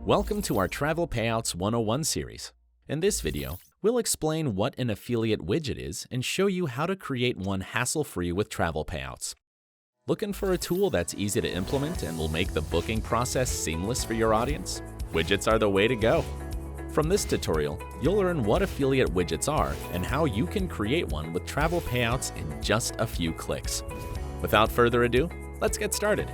Welcome to our Travel Payouts 101 series. In this video, we'll explain what an affiliate widget is and show you how to create one hassle-free with Travel Payouts. Looking for a tool that's easy to implement and will make the booking process seamless for your audience? Widgets are the way to go. From this tutorial, you'll learn what affiliate widgets are and how you can create one with Travel Payouts in just a few clicks. Without further ado, let's get started.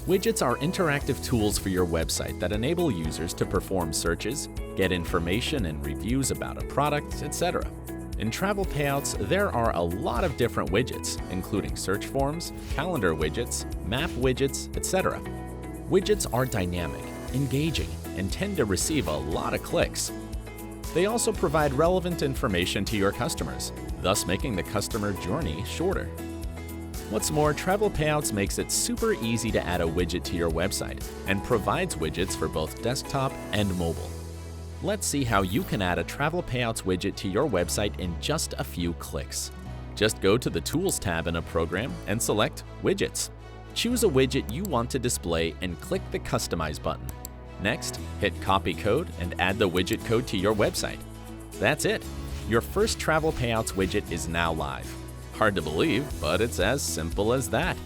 Widgets are interactive tools for your website that enable users to perform searches, get information and reviews about a product, etc. In Travel Payouts, there are a lot of different widgets, including search forms, calendar widgets, map widgets, etc. Widgets are dynamic, engaging, and tend to receive a lot of clicks. They also provide relevant information to your customers, thus making the customer journey shorter. What's more, Travel Payouts makes it super easy to add a widget to your website and provides widgets for both desktop and mobile. Let's see how you can add a Travel Payouts widget to your website in just a few clicks. Just go to the Tools tab in a program and select Widgets. Choose a widget you want to display and click the Customize button. Next, hit Copy Code and add the widget code to your website. That's it! Your first Travel Payouts widget is now live. Hard to believe, but it's as simple as that.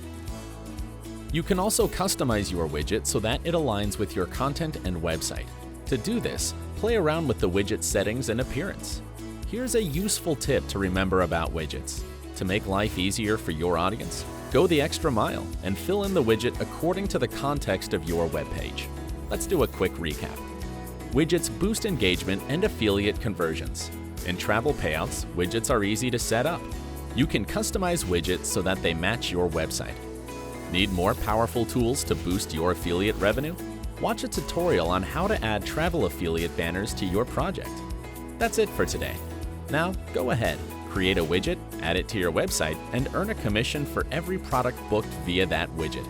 You can also customize your widget so that it aligns with your content and website. To do this, play around with the widget settings and appearance. Here's a useful tip to remember about widgets. To make life easier for your audience, go the extra mile and fill in the widget according to the context of your webpage. Let's do a quick recap. Widgets boost engagement and affiliate conversions. In Travel Payouts, widgets are easy to set up. You can customize widgets so that they match your website. Need more powerful tools to boost your affiliate revenue? Watch a tutorial on how to add travel affiliate banners to your project. That's it for today. Now, go ahead, create a widget, add it to your website, and earn a commission for every product booked via that widget.